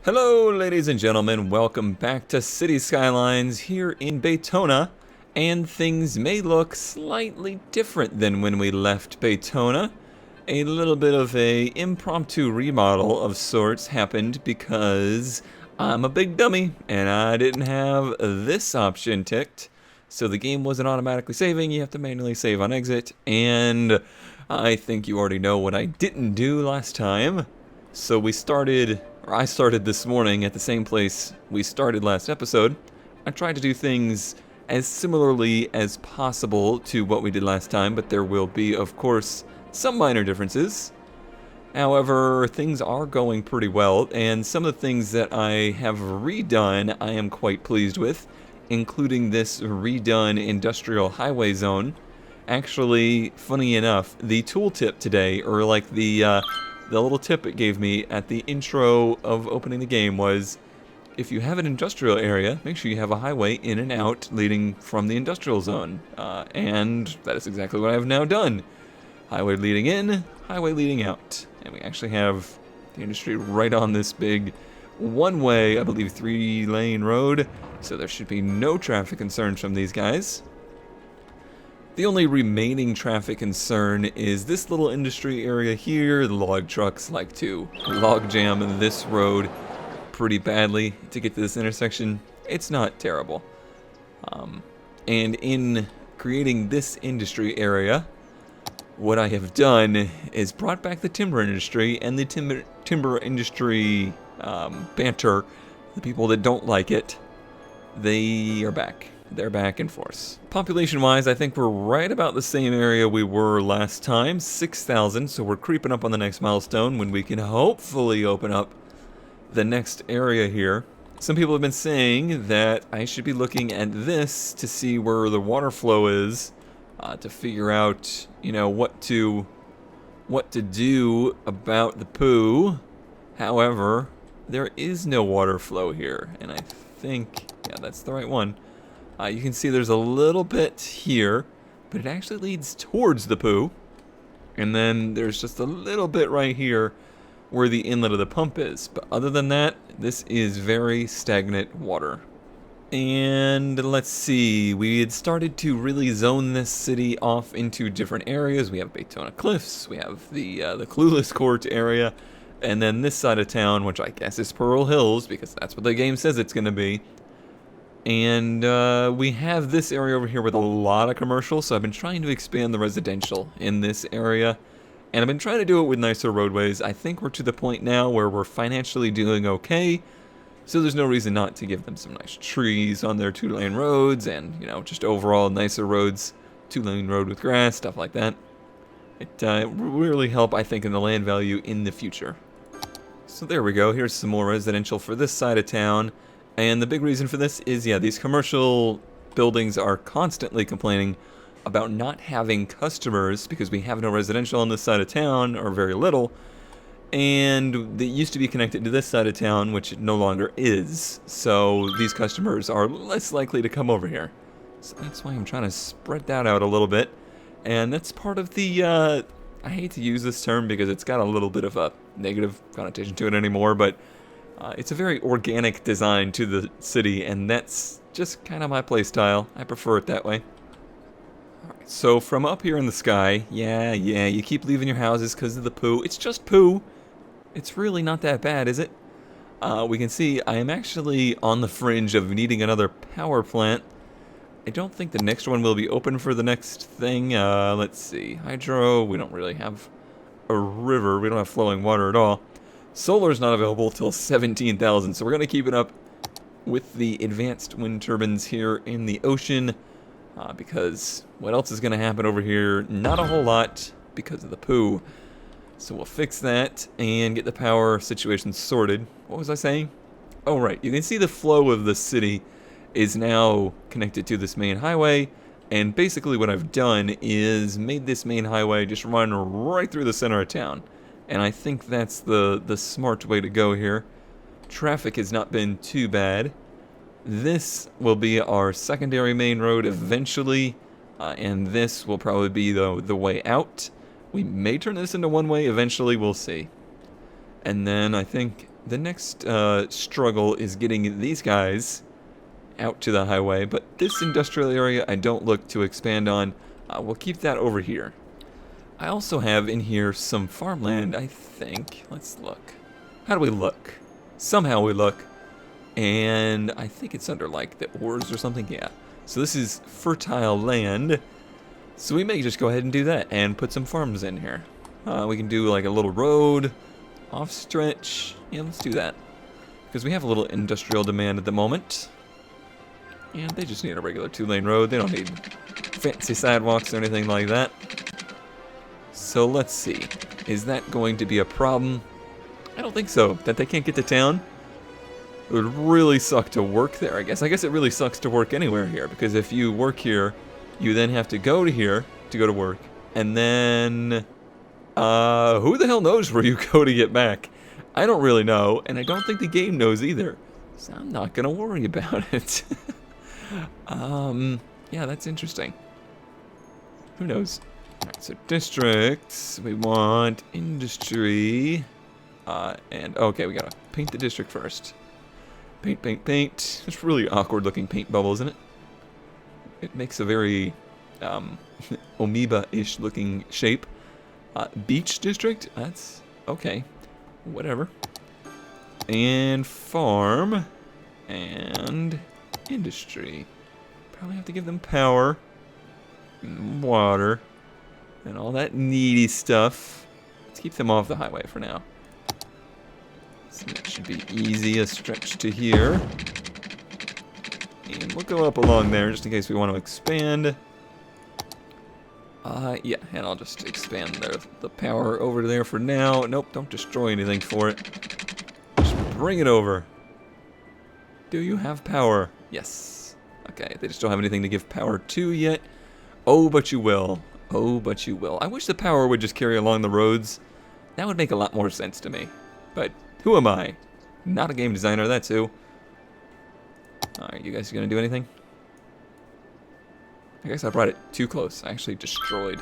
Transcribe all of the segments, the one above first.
Hello, ladies and gentlemen. Welcome back to City Skylines here in Baytona. And things may look slightly different than when we left Baytona. A little bit of a impromptu remodel of sorts happened because I'm a big dummy and I didn't have this option ticked. So the game wasn't automatically saving. You have to manually save on exit. And I think you already know what I didn't do last time. So I started this morning at the same place we started last episode. I tried to do things as similarly as possible to what we did last time, but there will be, of course, some minor differences. However, things are going pretty well, and some of the things that I have redone I am quite pleased with, including this redone industrial highway zone. Actually, funny enough, the tooltip today, or like the little tip it gave me at the intro of opening the game was, if you have an industrial area, make sure you have a highway in and out leading from the industrial zone. And that is exactly what I have now done. Highway leading in, highway leading out. And we actually have the industry right on this big one-way, I believe 3-lane road. So there should be no traffic concerns from these guys. The only remaining traffic concern is this little industry area here. The log trucks like to log jam this road pretty badly to get to this intersection. It's not terrible. And in creating this industry area, what I have done is brought back the timber industry and the timber industry banter. The people that don't like it, they are back. They're back in force. Population-wise, I think we're right about the same area we were last time, 6,000, so we're creeping up on the next milestone when we can hopefully open up the next area here. Some people have been saying that I should be looking at this to see where the water flow is, to figure out, what to do about the poo. However, there is no water flow here, and I think, yeah, that's the right one. You can see there's a little bit here, but it actually leads towards the poo. And then there's just a little bit right here where the inlet of the pump is. But other than that, this is very stagnant water. And let's see, we had started to really zone this city off into different areas. We have Baytona Cliffs, we have the Clueless Court area, and then this side of town, which I guess is Pearl Hills, because that's what the game says it's going to be. And we have this area over here with a lot of commercial, so I've been trying to expand the residential in this area. And I've been trying to do it with nicer roadways. I think we're to the point now where we're financially doing okay, so there's no reason not to give them some nice trees on their 2-lane roads and, just overall nicer roads, 2-lane road with grass, stuff like that. It will really help, I think, in the land value in the future. So there we go. Here's some more residential for this side of town. And the big reason for this is, yeah, these commercial buildings are constantly complaining about not having customers because we have no residential on this side of town, or very little. And they used to be connected to this side of town, which it no longer is. So these customers are less likely to come over here. So that's why I'm trying to spread that out a little bit. And that's part of the, I hate to use this term because it's got a little bit of a negative connotation to it anymore, but it's a very organic design to the city, and that's just kind of my playstyle. I prefer it that way. Alright, so from up here in the sky, yeah, you keep leaving your houses because of the poo. It's just poo. It's really not that bad, is it? We can see I am actually on the fringe of needing another power plant. I don't think the next one will be open for the next thing. Let's see. Hydro, we don't really have a river. We don't have flowing water at all. Solar's not available till 17,000, so we're going to keep it up with the advanced wind turbines here in the ocean, because what else is going to happen over here? Not a whole lot because of the poo. So we'll fix that and get the power situation sorted. What was I saying? Oh, right. You can see the flow of the city is now connected to this main highway, and basically what I've done is made this main highway just run right through the center of town. And I think that's the smart way to go here. Traffic has not been too bad. This will be our secondary main road eventually, and this will probably be the way out. We may turn this into one way eventually, we'll see. And then I think The next struggle is getting these guys out to the highway, but this industrial area I don't look to expand on. We'll keep that over here. I also have in here some farmland, I think. Let's look. How do we look? Somehow we look. And I think it's under like the ores or something. Yeah. So this is fertile land. So we may just go ahead and do that and put some farms in here. We can do like a little road off stretch. Yeah, let's do that. Because we have a little industrial demand at the moment. And they just need a regular 2-lane road. They don't need fancy sidewalks or anything like that. So let's see. Is that going to be a problem? I don't think so. That they can't get to town? It would really suck to work there, I guess. I guess it really sucks to work anywhere here. Because if you work here, you then have to go to here to go to work. And then... who the hell knows where you go to get back? I don't really know. And I don't think the game knows either. So I'm not going to worry about it. Yeah, that's interesting. Who knows? Alright, so districts, we want industry, and okay, we gotta paint the district first. Paint, paint, paint. It's really awkward looking paint bubble, isn't it? It makes a very, amoeba-ish looking shape. Beach district? That's, okay, whatever. And farm, and industry. Probably have to give them power, and water, and all that needy stuff. Let's keep them off the highway for now. So that should be easy, a stretch to here. And we'll go up along there just in case we want to expand. Yeah, and I'll just expand the power over there for now. Nope, don't destroy anything for it. Just bring it over. Do you have power? Yes. Okay, they just don't have anything to give power to yet. Oh, but you will. Oh, but you will. I wish the power would just carry along the roads. That would make a lot more sense to me. But who am I? Not a game designer, that's who. Alright, you guys gonna do anything? I guess I brought it too close. I actually destroyed.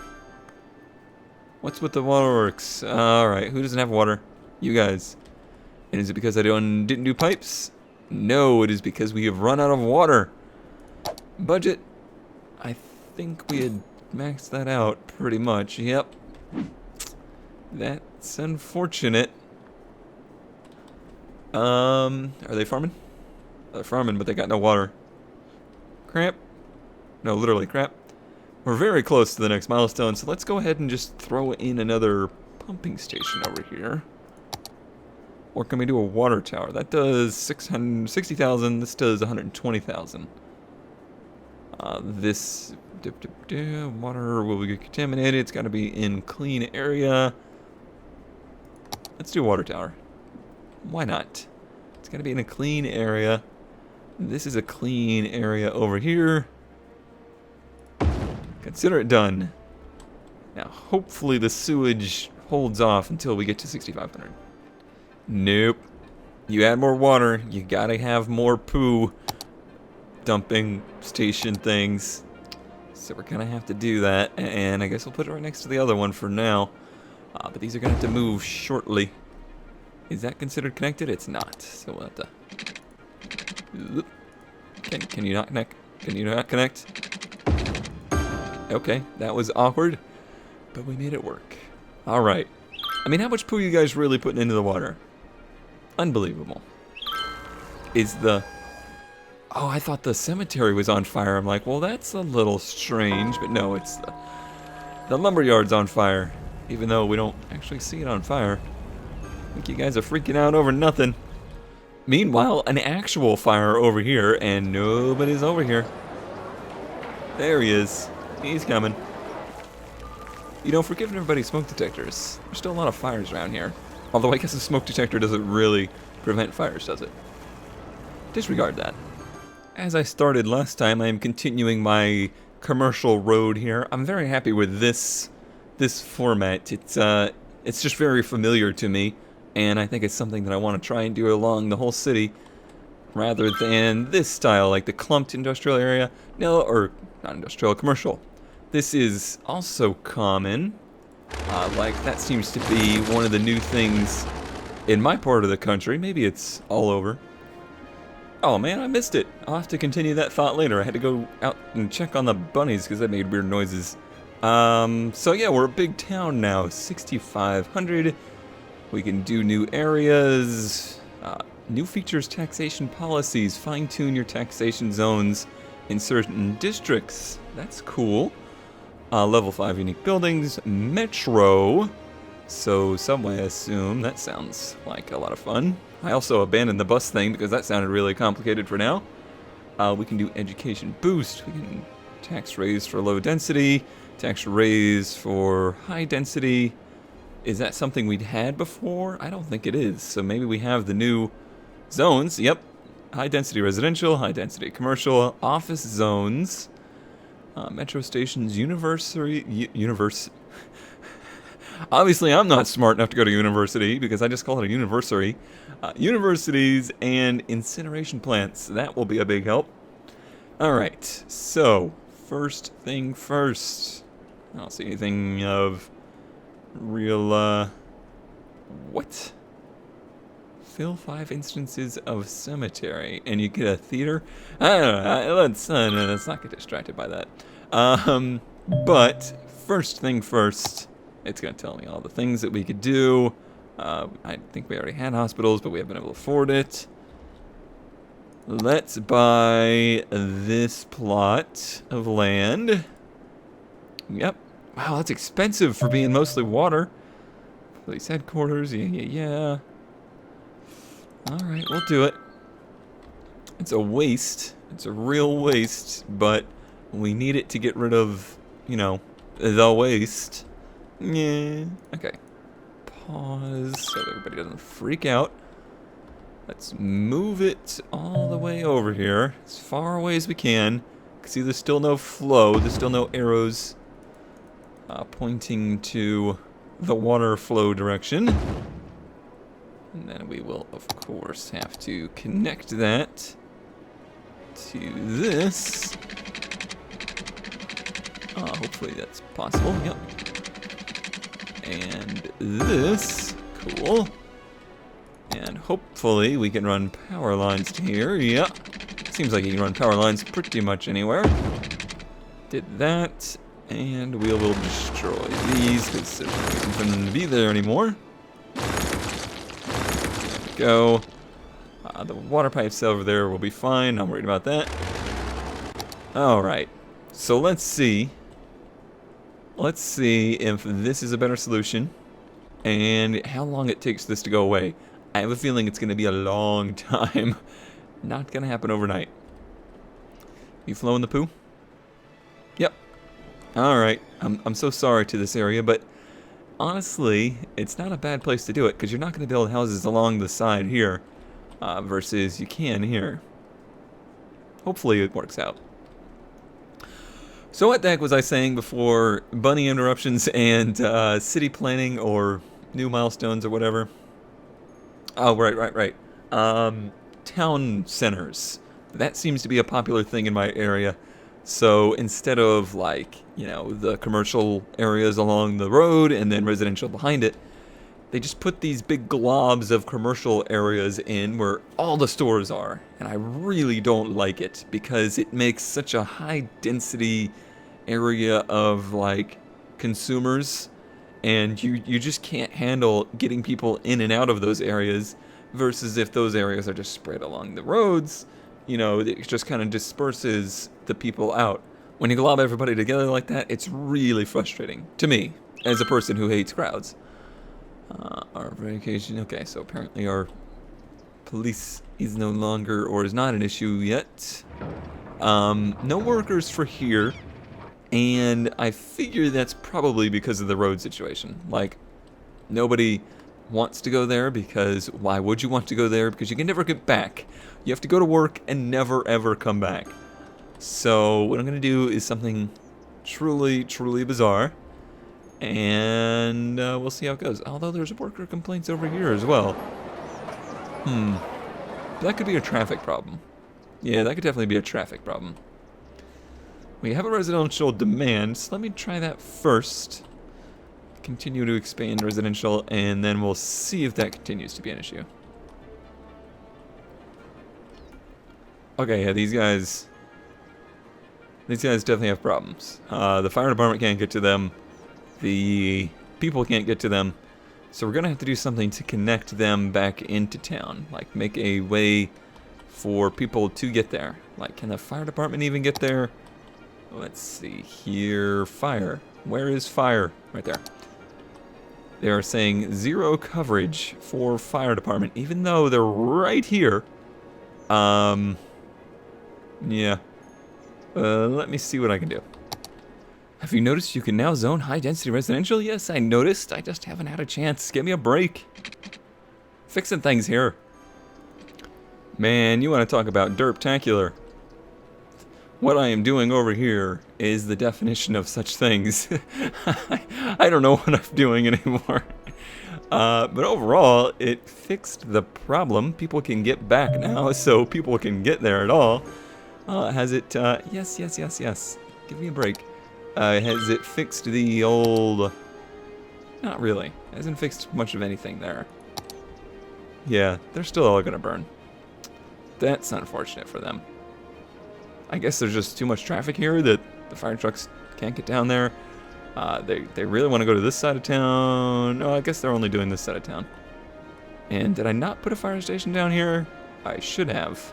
What's with the waterworks? Alright, who doesn't have water? You guys. And is it because I didn't do pipes? No, it is because we have run out of water. Budget. I think we had maxed that out pretty much. Yep. That's unfortunate. Are they farming? They're farming, but they got no water. Crap. No, literally crap. We're very close to the next milestone, so let's go ahead and just throw in another pumping station over here. Or can we do a water tower? That does 660,000. This does 120,000. This water will get contaminated. It's got to be in clean area. Let's do a water tower. Why not? It's got to be in a clean area. This is a clean area over here. Consider it done. Now, hopefully the sewage holds off until we get to 6,500. Nope. You add more water, you gotta have more poo dumping station things. So we're gonna have to do that, and I guess we'll put it right next to the other one for now. But these are gonna have to move shortly. Is that considered connected? It's not. So we'll have to... Can you not connect? Can you not connect? Okay, that was awkward, but we made it work. Alright. I mean, how much poo are you guys really putting into the water? Unbelievable. Is the... Oh, I thought the cemetery was on fire. I'm like, well, that's a little strange, but no, it's the lumberyard's on fire, even though we don't actually see it on fire. I think you guys are freaking out over nothing. Meanwhile, an actual fire over here, and nobody's over here. There he is. He's coming. You know, for giving everybody smoke detectors, there's still a lot of fires around here. Although I guess a smoke detector doesn't really prevent fires, does it? Disregard that. As I started last time, I am continuing my commercial road here. I'm very happy with this format. It's just very familiar to me, and I think it's something that I want to try and do along the whole city, rather than this style, like the clumped industrial area. No, or not industrial, commercial. This is also common. Like, that seems to be one of the new things in my part of the country. Maybe it's all over. Oh man, I missed it. I'll have to continue that thought later. I had to go out and check on the bunnies because they made weird noises. So yeah, we're a big town now. 6,500. We can do new areas. New features, taxation policies. Fine-tune your taxation zones in certain districts. That's cool. Level 5 unique buildings. Metro. So subway, I assume. That sounds like a lot of fun. I also abandoned the bus thing because that sounded really complicated for now. We can do education boost. We can tax raise for low density. Tax raise for high density. Is that something we'd had before? I don't think it is. So maybe we have the new zones. Yep. High density residential, high density commercial, office zones, metro stations, university. Obviously, I'm not smart enough to go to university because I just call it a university. Universities and incineration plants. That will be a big help. All right. So, first thing first. I don't see anything of real, what? Fill 5 instances of cemetery, and you get a theater? I don't know, let's not get distracted by that. But, first thing first, it's going to tell me all the things that we could do. I think we already had hospitals, but we haven't been able to afford it. Let's buy this plot of land. Yep. Wow, that's expensive for being mostly water. Police headquarters, yeah. Alright, we'll do it. It's a waste. It's a real waste, but we need it to get rid of, you know, the waste. Yeah. Okay. Pause so everybody doesn't freak out. Let's move it all the way over here, as far away as we can. See, there's still no flow. There's still no arrows pointing to the water flow direction. And then we will, of course, have to connect that to this. Hopefully that's possible. Yep. And this. Cool. And hopefully we can run power lines to here. Yep. Seems like you can run power lines pretty much anywhere. Did that. And we will destroy these because there's no reason for them to be there anymore. There we go. The water pipes over there will be fine. Not worried about that. Alright. So let's see. Let's see if this is a better solution. And how long it takes this to go away. I have a feeling it's going to be a long time. Not going to happen overnight. You flowing the poo? Yep. Alright, I'm so sorry to this area, but honestly, it's not a bad place to do it, because you're not going to build houses along the side here, versus you can here. Hopefully it works out. So what the heck was I saying before bunny interruptions and city planning or new milestones or whatever? Oh, right. Town centers. That seems to be a popular thing in my area. So instead of, like, you know, the commercial areas along the road and then residential behind it, they just put these big globs of commercial areas in where all the stores are. And I really don't like it because it makes such a high density area of, like, consumers. And you just can't handle getting people in and out of those areas versus if those areas are just spread along the roads. You know, it just kind of disperses the people out. When you glob everybody together like that, it's really frustrating to me as a person who hates crowds. Our vacation, okay, so apparently our police is no longer or is not an issue yet. No workers for here, and I figure that's probably because of the road situation. Like, nobody wants to go there because why would you want to go there? Because you can never get back. You have to go to work and never ever come back. So what I'm going to do is something truly, truly bizarre. And we'll see how it goes. Although there's worker complaints over here as well. That could be a traffic problem. Yeah, that could definitely be a traffic problem. We have a residential demand, so let me try that first. continue to expand residential, and then we'll see if that continues to be an issue. Okay, yeah, these guys definitely have problems. The fire department can't get to them. The people can't get to them. So we're going to have to do something to connect them back into town. Like, make a way for people to get there. Like, can the fire department even get there? Let's see here. Fire. Where is fire? Right there. They are saying 0 coverage for fire department, even though they're right here. Yeah. Let me see what I can do. Have you noticed you can now zone high-density residential? Yes, I noticed. I just haven't had a chance. Give me a break. Fixing things here. Man, you want to talk about derptacular. What I am doing over here is the definition of such things. I don't know what I'm doing anymore. But overall, it fixed the problem. People can get back now, so people can get there at all. Has it, yes. Give me a break. Has it fixed the old... Not really. It hasn't fixed much of anything there. Yeah, they're still all gonna burn. That's unfortunate for them. I guess there's just too much traffic here that the fire trucks can't get down there. They really want to go to this side of town. No, I guess they're only doing this side of town. And did I not put a fire station down here? I should have.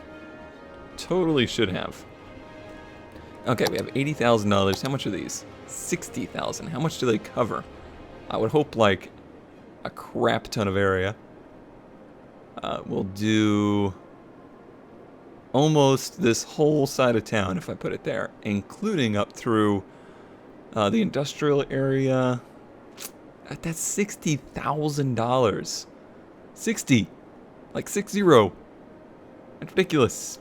Totally should have. Okay, we have $80,000. How much are these? $60,000. How much do they cover? I would hope like a crap ton of area. We'll do almost this whole side of town if I put it there, including up through the industrial area. That's $60,000. 60. Like 60. That's ridiculous.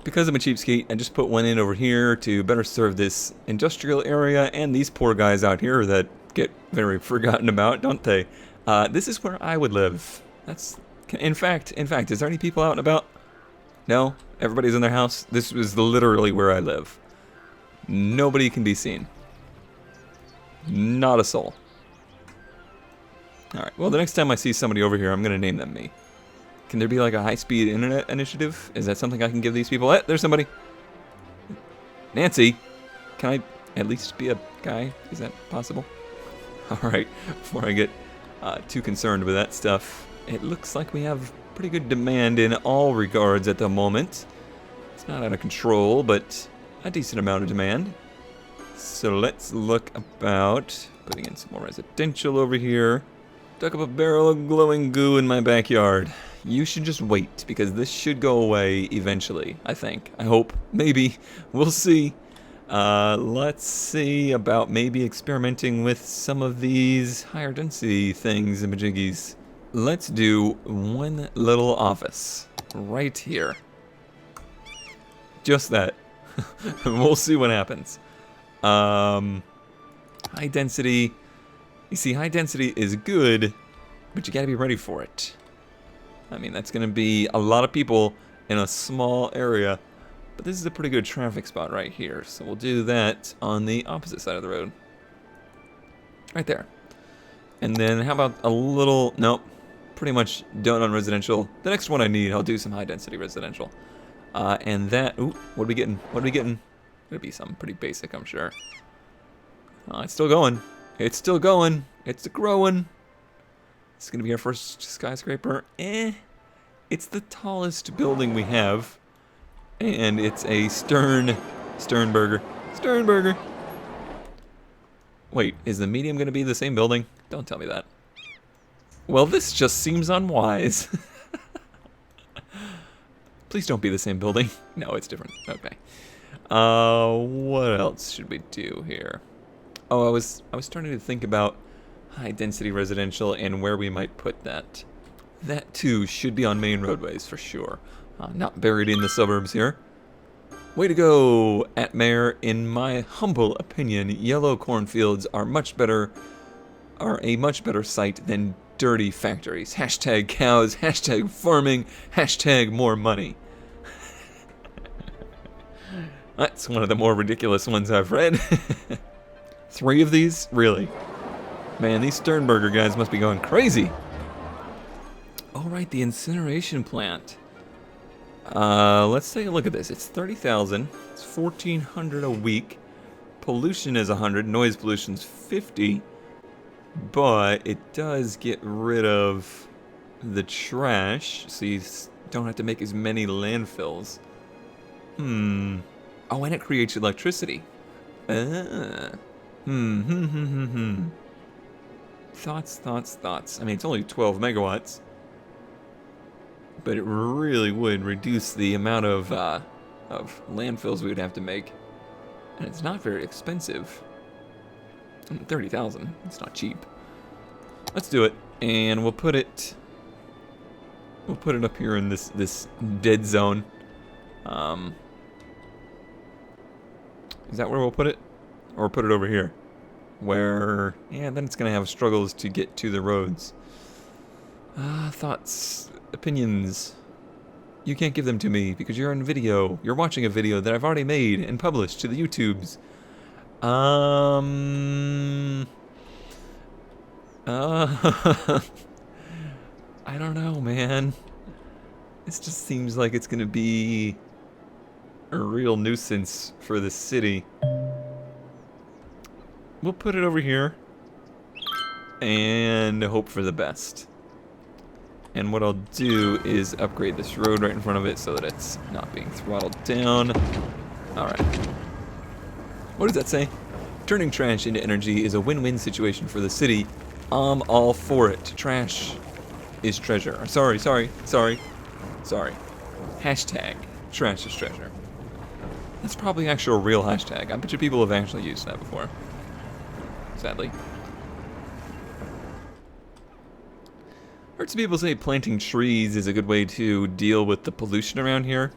Because I'm a cheapskate, I just put one in over here to better serve this industrial area and these poor guys out here that get very forgotten about, don't they? This is where I would live. That's, in fact, is there any people out and about? No? Everybody's in their house? This is literally where I live. Nobody can be seen. Not a soul. Alright, well, the next time I see somebody over here, I'm going to name them me. Can there be like a high-speed internet initiative? Is that something I can give these people? There's somebody. Nancy, can I at least be a guy? Is that possible? Alright, before I get too concerned with that stuff, it looks like we have pretty good demand in all regards at the moment. It's not out of control, but a decent amount of demand. So let's look about putting in some more residential over here. Dug up a barrel of glowing goo in my backyard. You should just wait, because this should go away eventually, I think. I hope. Maybe. We'll see. Let's see about maybe experimenting with some of these higher density things and majiggies. Let's do one little office right here. Just that. We'll see what happens. High density. You see, high density is good, but you gotta be ready for it. I mean, that's going to be a lot of people in a small area, but this is a pretty good traffic spot right here, so we'll do that on the opposite side of the road. Right there. And then how about a little... Nope. Pretty much done on residential. The next one I need, I'll do some high-density residential. And that... Ooh, what are we getting? What are we getting? It'll be something pretty basic, I'm sure. It's still going. It's still going. It's growing. It's going to be our first skyscraper. It's the tallest building we have. And it's a Sternberger. Wait, is the medium going to be the same building? Don't tell me that. Well, this just seems unwise. Please don't be the same building. No, it's different. Okay. What else should we do here? Oh, I was starting to think about high-density residential and where we might put that. That, too, should be on main roadways, for sure. Not buried in the suburbs here. Way to go, Atmare. In my humble opinion, yellow cornfields are a much better sight than dirty factories. Hashtag cows, hashtag farming, hashtag more money. That's one of the more ridiculous ones I've read. 3 of these? Really? Man, these Sternberger guys must be going crazy. All right, the incineration plant. Let's take a look at this. It's 30,000. It's 1,400 a week. Pollution is 100. Noise pollution's 50. But it does get rid of the trash, so you don't have to make as many landfills. Oh, and it creates electricity. Thoughts. I mean, it's only 12 megawatts. But it really would reduce the amount of landfills we would have to make. And it's not very expensive. 30,000. It's not cheap. Let's do it, and we'll put it up here in this dead zone. Is that where we'll put it, or put it over here, where then it's gonna have struggles to get to the roads. Thoughts, opinions. You can't give them to me because you're on video. You're watching a video that I've already made and published to the YouTubes. I don't know, man. This just seems like it's gonna be a real nuisance for the city. We'll put it over here and hope for the best. And what I'll do is upgrade this road right in front of it so that it's not being throttled down. Alright. What does that say? Turning trash into energy is a win-win situation for the city. I'm all for it. Trash is treasure. Sorry. Hashtag trash is treasure. That's probably actually a real hashtag. I bet you people have actually used that before. Sadly. Heard some people say planting trees is a good way to deal with the pollution around here.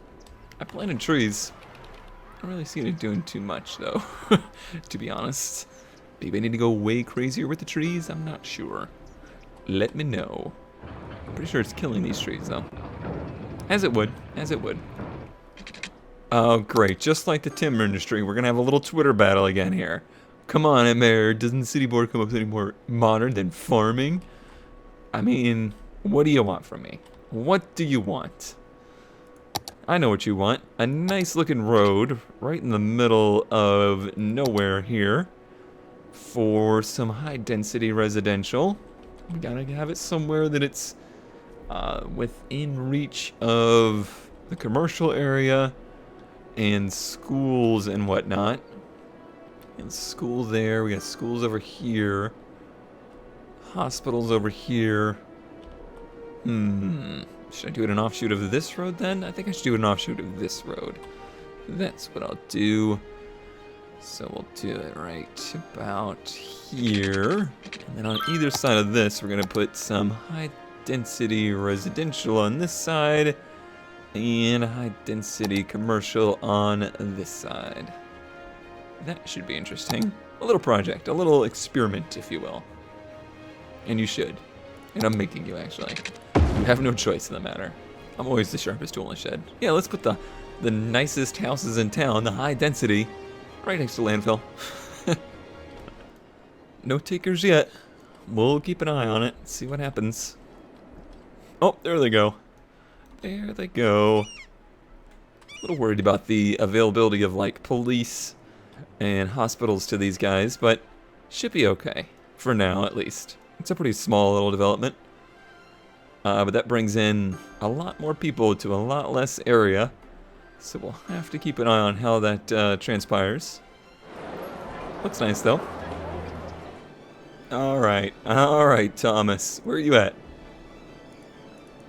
I planted trees. I don't really see it doing too much, though, to be honest. Maybe I need to go way crazier with the trees? I'm not sure. Let me know. I'm pretty sure it's killing these trees, though. As it would. Oh, great. Just like the timber industry, we're going to have a little Twitter battle again here. Come on, Mayor. Doesn't the city board come up with any more modern than farming? I mean, what do you want from me? What do you want? I know what you want. A nice looking road right in the middle of nowhere here for some high density residential. We gotta have it somewhere that it's within reach of the commercial area and schools and whatnot. And school there. We got schools over here. Hospitals over here. Should I do it an offshoot of this road then? I think I should do an offshoot of this road. That's what I'll do. So we'll do it right about here. And then on either side of this, we're going to put some high density residential on this side and high density commercial on this side. That should be interesting. A little project, a little experiment, if you will. And you should. And I'm making you, actually. You have no choice in the matter. I'm always the sharpest tool in the shed. Yeah, let's put the nicest houses in town, the high density, right next to landfill. No takers yet. We'll keep an eye on it, see what happens. Oh, there they go. There they go. A little worried about the availability of, like, police and hospitals to these guys, but should be okay. For now, at least. It's a pretty small little development. But that brings in a lot more people to a lot less area. So we'll have to keep an eye on how that transpires. Looks nice, though. Alright, Thomas. Where are you at?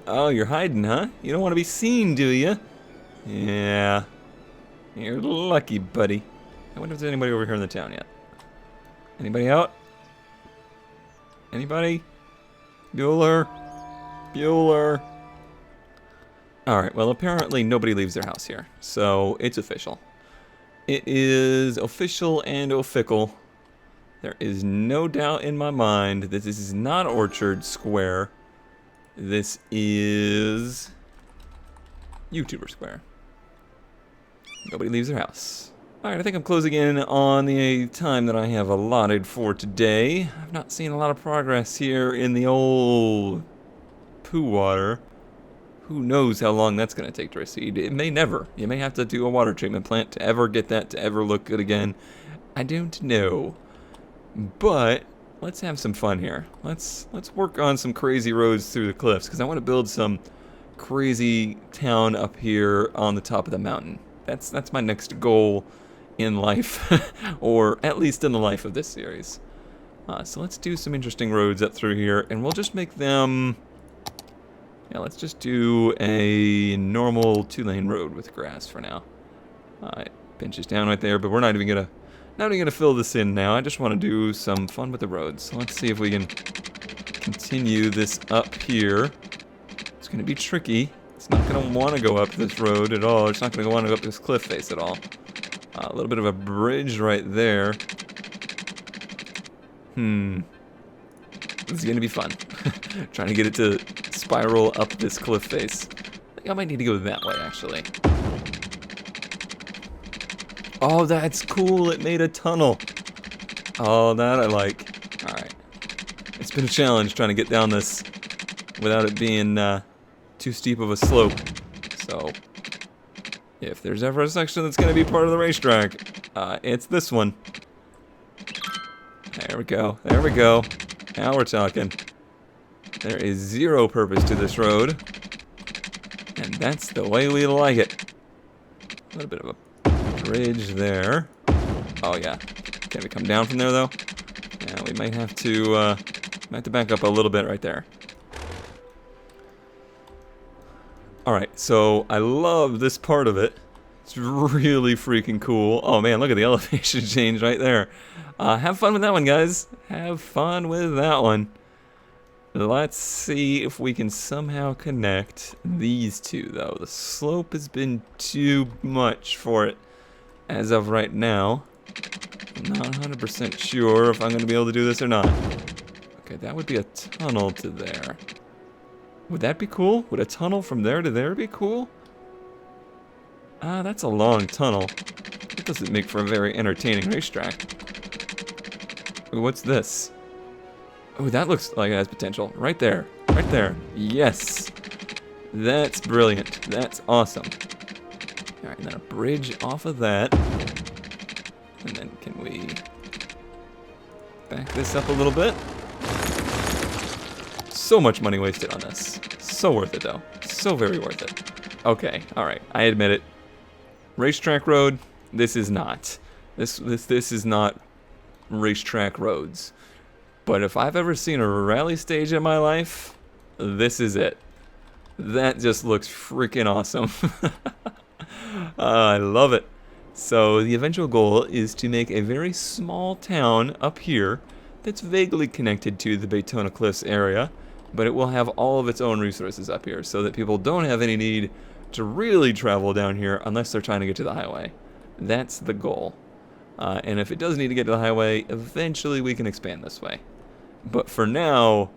Oh, you're hiding, huh? You don't want to be seen, do you? Yeah. You're lucky, buddy. I wonder if there's anybody over here in the town yet. Anybody out? Anybody? Bueller? Alright, well apparently nobody leaves their house here. So it's official. It is official and official. There is no doubt in my mind that this is not Orchard Square. This is YouTuber Square. Nobody leaves their house. Alright, I think I'm closing in on the time that I have allotted for today. I've not seen a lot of progress here in the old poo water. Who knows how long that's going to take to recede. It may never. You may have to do a water treatment plant to ever get that to ever look good again. I don't know. But let's have some fun here. Let's work on some crazy roads through the cliffs, because I want to build some crazy town up here on the top of the mountain. That's my next goal in life, or at least in the life of this series. So let's do some interesting roads up through here, and we'll just make them... Yeah, let's just do a normal 2-lane road with grass for now. It pinches down right there, but we're not even gonna fill this in now. I just want to do some fun with the roads. So let's see if we can continue this up here. It's gonna be tricky. It's not gonna want to go up this road at all. It's not gonna want to go up this cliff face at all. A little bit of a bridge right there. This is gonna be fun. Trying to get it to spiral up this cliff face. I think I might need to go that way, actually. Oh, that's cool. It made a tunnel. Oh, that I like. Alright. It's been a challenge trying to get down this without it being too steep of a slope. So, if there's ever a section that's going to be part of the racetrack, it's this one. There we go. There we go. Now we're talking. There is zero purpose to this road. And that's the way we like it. A little bit of a bridge there. Oh yeah. Can we come down from there though? Yeah, we might have to back up a little bit right there. Alright, so I love this part of it. It's really freaking cool. Oh man, look at the elevation change right there. Have fun with that one, guys. Have fun with that one. Let's see if we can somehow connect these two, though. The slope has been too much for it as of right now. I'm not 100% sure if I'm going to be able to do this or not. Okay, that would be a tunnel to there. Would that be cool? Would a tunnel from there to there be cool? That's a long tunnel. It doesn't make for a very entertaining racetrack. Ooh, what's this? Oh, that looks like it has potential. Right there. Right there. Yes. That's brilliant. That's awesome. Alright, and then a bridge off of that. And then can we back this up a little bit? So much money wasted on this. So worth it, though. So very worth it. Okay, alright. I admit it. Racetrack road, this is not. This is not racetrack roads. But if I've ever seen a rally stage in my life, this is it. That just looks freaking awesome. I love it. So the eventual goal is to make a very small town up here that's vaguely connected to the Baytona Cliffs area, but it will have all of its own resources up here so that people don't have any need to really travel down here unless they're trying to get to the highway. That's the goal. And if it does need to get to the highway, eventually we can expand this way. But for now,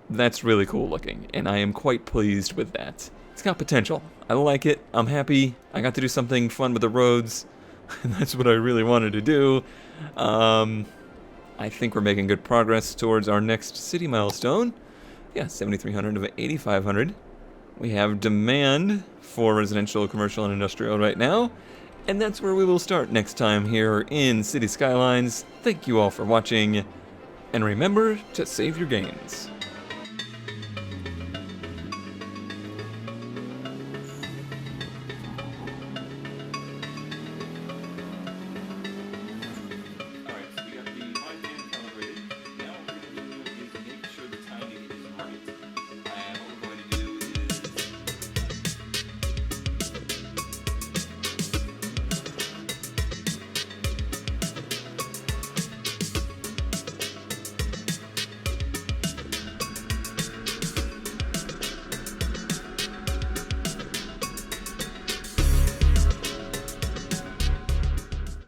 that's really cool looking, and I am quite pleased with that. It's got potential. I like it. I'm happy. I got to do something fun with the roads, and that's what I really wanted to do. I think we're making good progress towards our next city milestone. Yeah, 7,300 of 8,500. We have demand for residential, commercial, and industrial right now. And that's where we will start next time here in City Skylines. Thank you all for watching. And remember to save your gains.